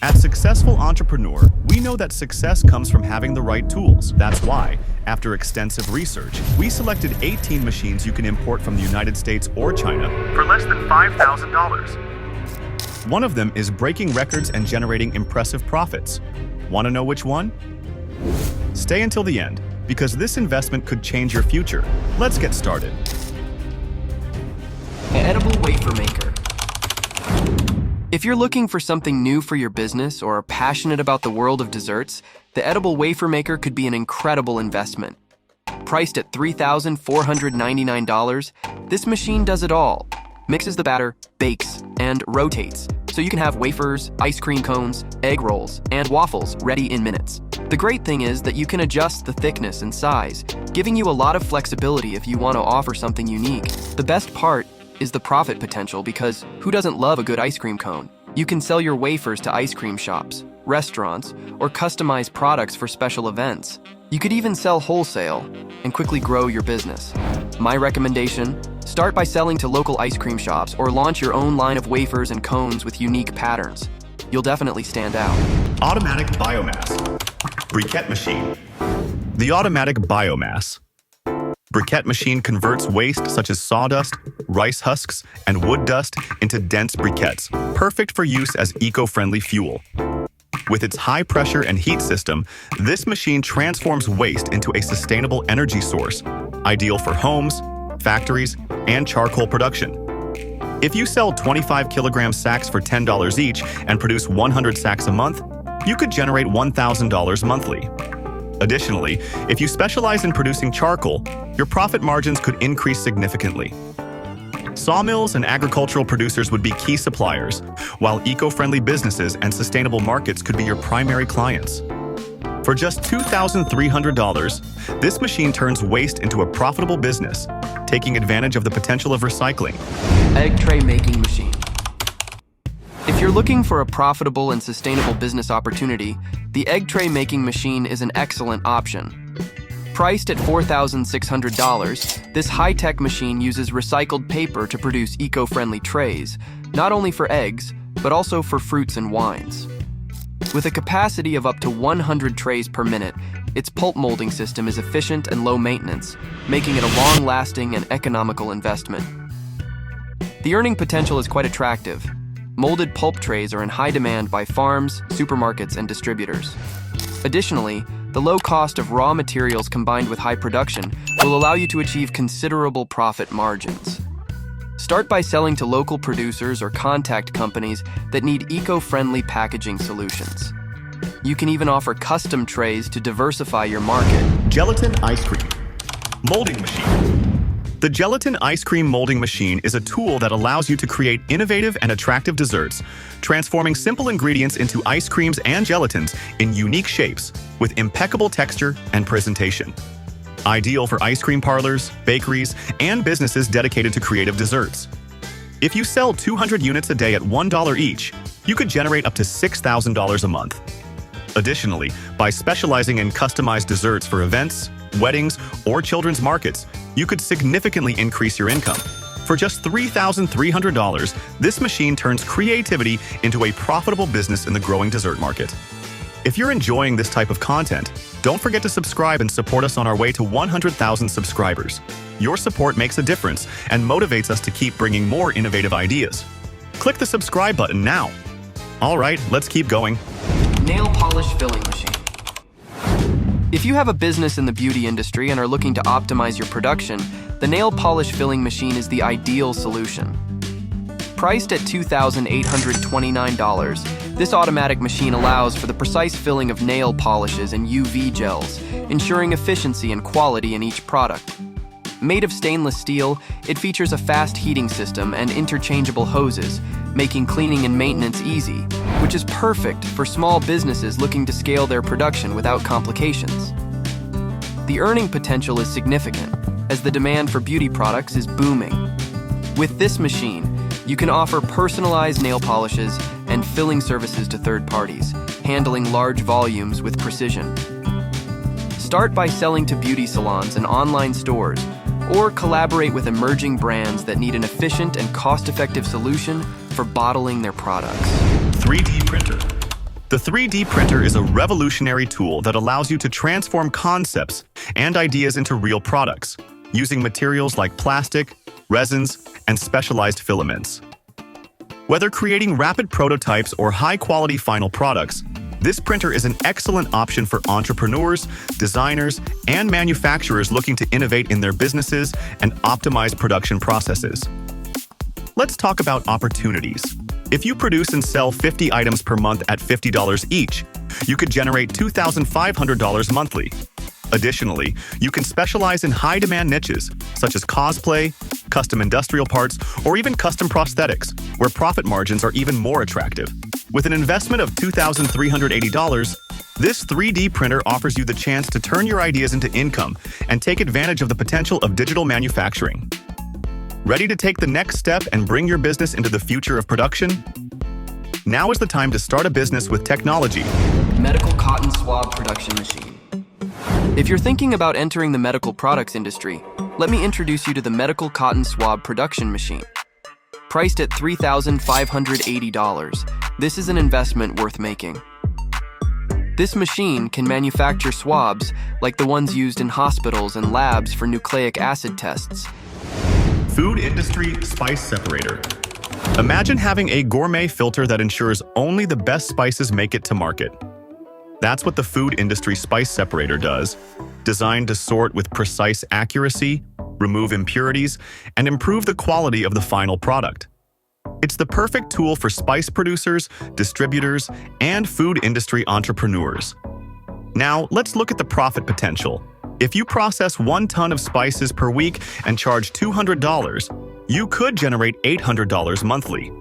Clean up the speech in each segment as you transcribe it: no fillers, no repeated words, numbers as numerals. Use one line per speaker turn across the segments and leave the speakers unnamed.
As successful entrepreneur, we know that success comes from having the right tools. That's why, after extensive research, we selected 18 machines you can import from the United States or China for less than $5,000. One of them is breaking records and generating impressive profits. Want to know which one? Stay until the end, because this investment could change your future. Let's get started.
Edible wafer maker. If you're looking for something new for your business or are passionate about the world of desserts, the edible wafer maker could be an incredible investment. Priced at $3,499, this machine does it all. Mixes the batter, bakes, and rotates, so you can have wafers, ice cream cones, egg rolls, and waffles ready in minutes. The great thing is that you can adjust the thickness and size, giving you a lot of flexibility if you want to offer something unique. The best part is the profit potential, because who doesn't love a good ice cream cone? You can sell your wafers to ice cream shops, restaurants, or customize products for special events. You could even sell wholesale and quickly grow your business. My recommendation: start by selling to local ice cream shops or launch your own line of wafers and cones with unique patterns. You'll definitely stand out.
Automatic Biomass briquette machine. The automatic Biomass briquette machine converts waste such as sawdust, rice husks, and wood dust into dense briquettes, perfect for use as eco-friendly fuel. With its high pressure and heat system, this machine transforms waste into a sustainable energy source, ideal for homes, factories, and charcoal production. If you sell 25 kilogram sacks for $10 each and produce 100 sacks a month, you could generate $1,000 monthly. Additionally, if you specialize in producing charcoal, your profit margins could increase significantly. Sawmills and agricultural producers would be key suppliers, while eco-friendly businesses and sustainable markets could be your primary clients. For just $2,300, this machine turns waste into a profitable business, taking advantage of the potential of recycling.
Egg tray making machine. If you're looking for a profitable and sustainable business opportunity, the egg tray making machine is an excellent option. Priced at $4,600, this high-tech machine uses recycled paper to produce eco-friendly trays, not only for eggs, but also for fruits and wines. With a capacity of up to 100 trays per minute, its pulp molding system is efficient and low maintenance, making it a long-lasting and economical investment. The earning potential is quite attractive. Molded pulp trays are in high demand by farms, supermarkets, and distributors. Additionally, the low cost of raw materials combined with high production will allow you to achieve considerable profit margins. Start by selling to local producers or contact companies that need eco-friendly packaging solutions. You can even offer custom trays to diversify your market.
Gelatin ice cream molding machine. The Gelatin ice cream molding machine is a tool that allows you to create innovative and attractive desserts, transforming simple ingredients into ice creams and gelatins in unique shapes with impeccable texture and presentation. Ideal for ice cream parlors, bakeries, and businesses dedicated to creative desserts. If you sell 200 units a day at $1 each, you could generate up to $6,000 a month. Additionally, by specializing in customized desserts for events, weddings, or children's markets, you could significantly increase your income. For just $3,300, this machine turns creativity into a profitable business in the growing dessert market. If you're enjoying this type of content, don't forget to subscribe and support us on our way to 100,000 subscribers. Your support makes a difference and motivates us to keep bringing more innovative ideas. Click the subscribe button now. All right, let's keep going.
Nail polish filling machine. If you have a business in the beauty industry and are looking to optimize your production, the nail polish filling machine is the ideal solution. Priced at $2,829, this automatic machine allows for the precise filling of nail polishes and UV gels, ensuring efficiency and quality in each product. Made of stainless steel, it features a fast heating system and interchangeable hoses, making cleaning and maintenance easy, which is perfect for small businesses looking to scale their production without complications. The earning potential is significant, as the demand for beauty products is booming. With this machine, you can offer personalized nail polishes and filling services to third parties, handling large volumes with precision. Start by selling to beauty salons and online stores, or collaborate with emerging brands that need an efficient and cost-effective solution for bottling their products.
3D printer. The 3D printer is a revolutionary tool that allows you to transform concepts and ideas into real products, using materials like plastic, resins, and specialized filaments. Whether creating rapid prototypes or high-quality final products, this printer is an excellent option for entrepreneurs, designers, and manufacturers looking to innovate in their businesses and optimize production processes. Let's talk about opportunities. If you produce and sell 50 items per month at $50 each, you could generate $2,500 monthly. Additionally, you can specialize in high-demand niches, such as cosplay, custom industrial parts, or even custom prosthetics, where profit margins are even more attractive. With an investment of $2,380, this 3D printer offers you the chance to turn your ideas into income and take advantage of the potential of digital manufacturing. Ready to take the next step and bring your business into the future of production? Now is the time to start a business with technology.
Medical cotton swab production machine. If you're thinking about entering the medical products industry, let me introduce you to the medical cotton swab production machine. Priced at $3,580, this is an investment worth making. This machine can manufacture swabs like the ones used in hospitals and labs for nucleic acid tests.
Food industry spice separator. Imagine having a gourmet filter that ensures only the best spices make it to market. That's what the food industry spice separator does, designed to sort with precise accuracy, remove impurities, and improve the quality of the final product. It's the perfect tool for spice producers, distributors, and food industry entrepreneurs. Now, let's look at the profit potential. If you process 1 ton of spices per week and charge $200, you could generate $800 monthly.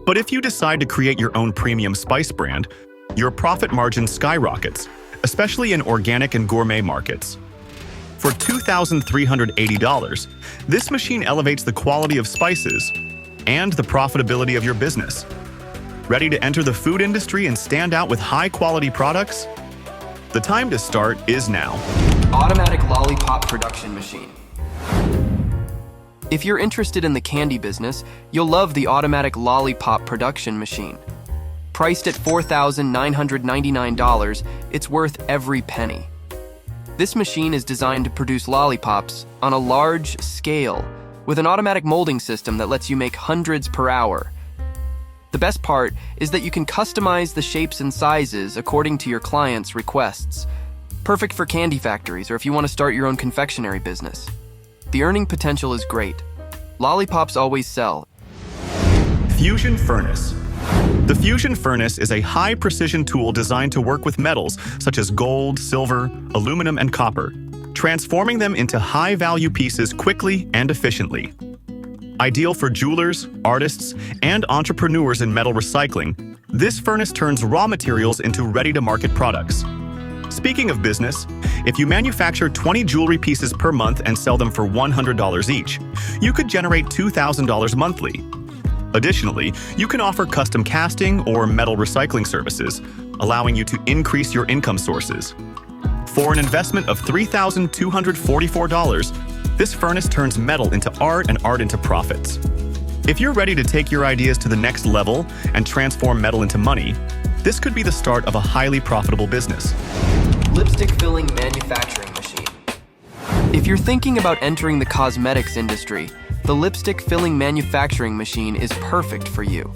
But if you decide to create your own premium spice brand, your profit margin skyrockets, especially in organic and gourmet markets. For $2,380, this machine elevates the quality of spices and the profitability of your business. Ready to enter the food industry and stand out with high-quality products? The time to start is now.
Automatic Lollipop production machine. If you're interested in the candy business, you'll love the automatic Lollipop production machine. Priced at $4,999, it's worth every penny. This machine is designed to produce lollipops on a large scale with an automatic molding system that lets you make hundreds per hour. The best part is that you can customize the shapes and sizes according to your clients' requests. Perfect for candy factories or if you want to start your own confectionery business. The earning potential is great. Lollipops always sell.
Fusion furnace. The fusion furnace is a high-precision tool designed to work with metals such as gold, silver, aluminum, and copper, transforming them into high-value pieces quickly and efficiently. Ideal for jewelers, artists, and entrepreneurs in metal recycling, this furnace turns raw materials into ready-to-market products. Speaking of business, if you manufacture 20 jewelry pieces per month and sell them for $100 each, you could generate $2,000 monthly. Additionally, you can offer custom casting or metal recycling services, allowing you to increase your income sources. For an investment of $3,244, this furnace turns metal into art and art into profits. If you're ready to take your ideas to the next level and transform metal into money, this could be the start of a highly profitable business.
Lipstick filling manufacturing machine. If you're thinking about entering the cosmetics industry, the lipstick filling manufacturing machine is perfect for you.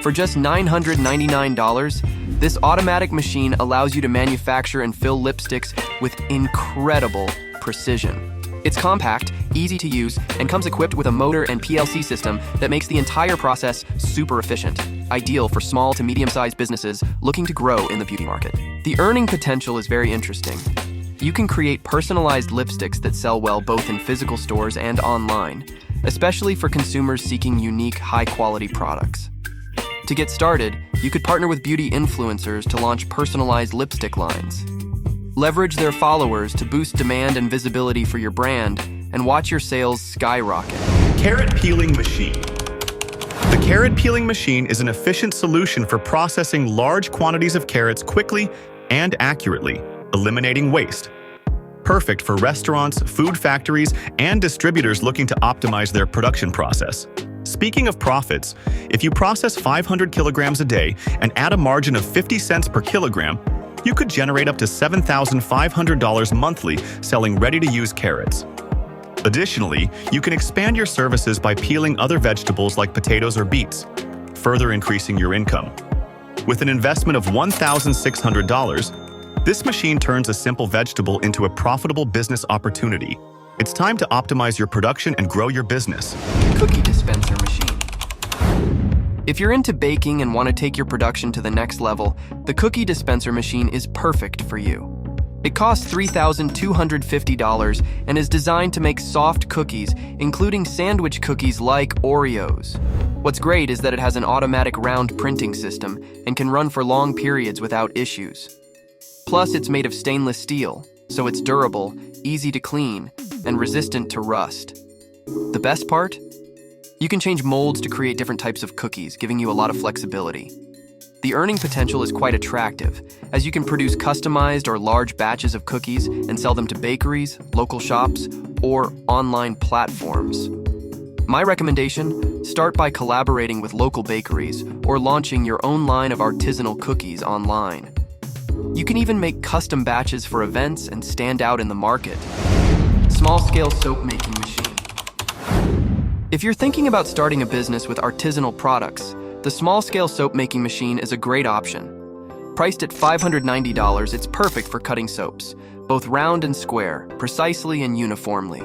For just $999, this automatic machine allows you to manufacture and fill lipsticks with incredible precision. It's compact, easy to use, and comes equipped with a motor and PLC system that makes the entire process super efficient, ideal for small to medium-sized businesses looking to grow in the beauty market. The earning potential is very interesting. You can create personalized lipsticks that sell well both in physical stores and online, especially for consumers seeking unique, high-quality products. To get started, you could partner with beauty influencers to launch personalized lipstick lines. Leverage their followers to boost demand and visibility for your brand, and watch your sales skyrocket.
Carrot peeling machine. The carrot peeling machine is an efficient solution for processing large quantities of carrots quickly and accurately, eliminating waste. Perfect for restaurants, food factories, and distributors looking to optimize their production process. Speaking of profits, if you process 500 kilograms a day and add a margin of 50 cents per kilogram, you could generate up to $7,500 monthly selling ready-to-use carrots. Additionally, you can expand your services by peeling other vegetables like potatoes or beets, further increasing your income. With an investment of $1,600, this machine turns a simple vegetable into a profitable business opportunity. It's time to optimize your production and grow your business.
Cookie dispenser machine. If you're into baking and want to take your production to the next level, the cookie dispenser machine is perfect for you. It costs $3,250 and is designed to make soft cookies, including sandwich cookies like Oreos. What's great is that it has an automatic round printing system and can run for long periods without issues. Plus, it's made of stainless steel, so it's durable, easy to clean, and resistant to rust. The best part? You can change molds to create different types of cookies, giving you a lot of flexibility. The earning potential is quite attractive, as you can produce customized or large batches of cookies and sell them to bakeries, local shops, or online platforms. My recommendation: start by collaborating with local bakeries or launching your own line of artisanal cookies online. You can even make custom batches for events and stand out in the market. Small-scale soap making machine. If you're thinking about starting a business with artisanal products, the small-scale soap making machine is a great option. Priced at $590, it's perfect for cutting soaps, both round and square, precisely and uniformly.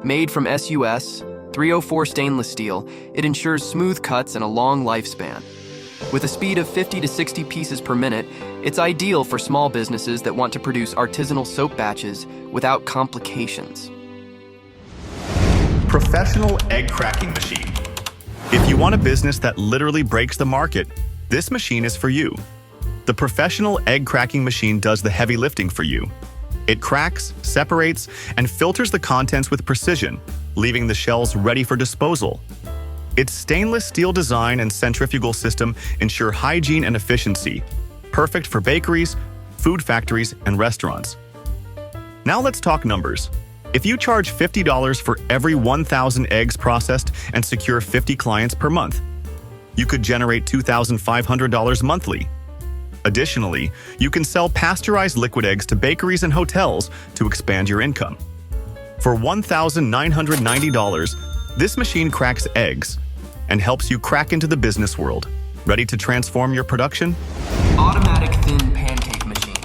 Made from SUS 304 stainless steel, it ensures smooth cuts and a long lifespan. With a speed of 50 to 60 pieces per minute, it's ideal for small businesses that want to produce artisanal soap batches without complications.
Professional egg cracking machine. If you want a business that literally breaks the market, this machine is for you. The professional egg cracking machine does the heavy lifting for you. It cracks, separates, and filters the contents with precision, leaving the shells ready for disposal. Its stainless steel design and centrifugal system ensure hygiene and efficiency, perfect for bakeries, food factories, and restaurants. Now let's talk numbers. If you charge $50 for every 1,000 eggs processed and secure 50 clients per month, you could generate $2,500 monthly. Additionally, you can sell pasteurized liquid eggs to bakeries and hotels to expand your income. For $1,990, this machine cracks eggs and helps you crack into the business world. Ready to transform your production?
Automatic thin pancake machine.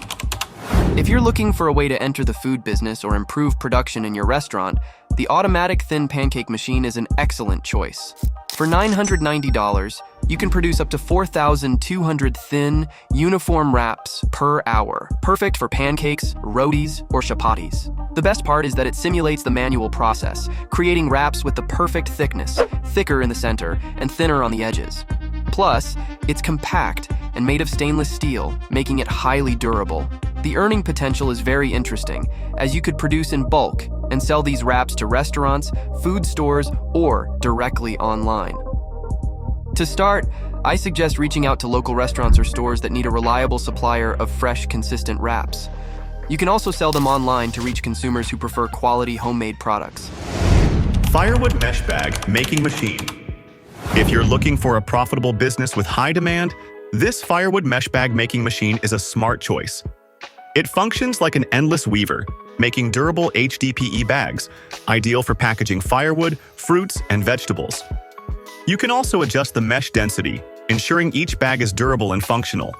If you're looking for a way to enter the food business or improve production in your restaurant, the automatic thin pancake machine is an excellent choice. For $990, you can produce up to 4,200 thin, uniform wraps per hour, perfect for pancakes, rotis, or chapatis. The best part is that it simulates the manual process, creating wraps with the perfect thickness, thicker in the center and thinner on the edges. Plus, it's compact and made of stainless steel, making it highly durable. The earning potential is very interesting, as you could produce in bulk and sell these wraps to restaurants, food stores, or directly online. To start, I suggest reaching out to local restaurants or stores that need a reliable supplier of fresh, consistent wraps. You can also sell them online to reach consumers who prefer quality homemade products.
Firewood mesh bag making machine. If you're looking for a profitable business with high demand, this Firewood mesh bag making machine is a smart choice. It functions like an endless weaver, making durable HDPE bags, ideal for packaging firewood, fruits, and vegetables. You can also adjust the mesh density, ensuring each bag is durable and functional.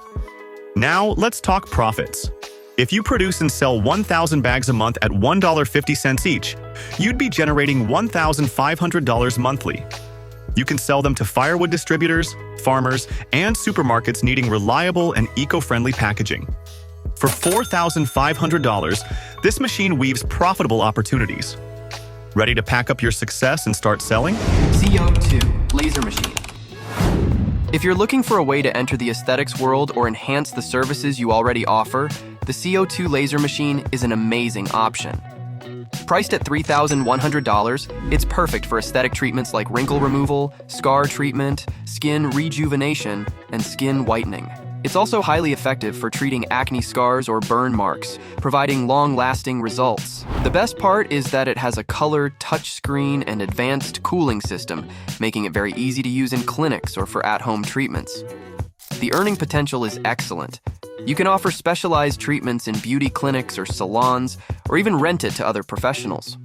Now, let's talk profits. If you produce and sell 1,000 bags a month at $1.50 each, you'd be generating $1,500 monthly. You can sell them to firewood distributors, farmers, and supermarkets needing reliable and eco-friendly packaging. For $4,500, this machine weaves profitable opportunities. Ready to pack up your success and start selling?
CO2 laser machine. If you're looking for a way to enter the aesthetics world or enhance the services you already offer, the CO2 laser machine is an amazing option. Priced at $3,100, it's perfect for aesthetic treatments like wrinkle removal, scar treatment, skin rejuvenation, and skin whitening. It's also highly effective for treating acne scars or burn marks, providing long-lasting results. The best part is that it has a colored touchscreen and advanced cooling system, making it very easy to use in clinics or for at-home treatments. The earning potential is excellent. You can offer specialized treatments in beauty clinics or salons, or even rent it to other professionals.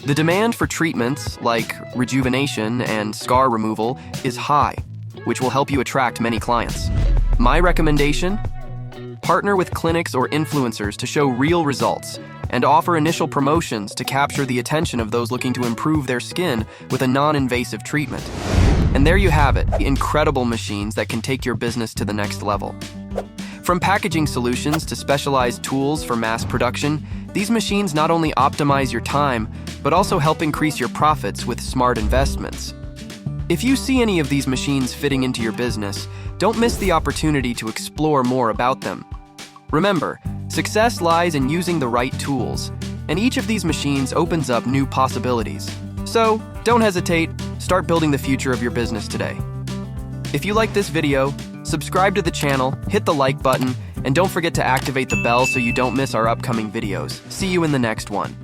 The demand for treatments like rejuvenation and scar removal is high, which will help you attract many clients. My recommendation? Partner with clinics or influencers to show real results and offer initial promotions to capture the attention of those looking to improve their skin with a non-invasive treatment. And there you have it, incredible machines that can take your business to the next level. From packaging solutions to specialized tools for mass production, these machines not only optimize your time, but also help increase your profits with smart investments. If you see any of these machines fitting into your business, don't miss the opportunity to explore more about them. Remember, success lies in using the right tools, and each of these machines opens up new possibilities. So, don't hesitate, start building the future of your business today. If you like this video, subscribe to the channel, hit the like button, and don't forget to activate the bell so you don't miss our upcoming videos. See you in the next one.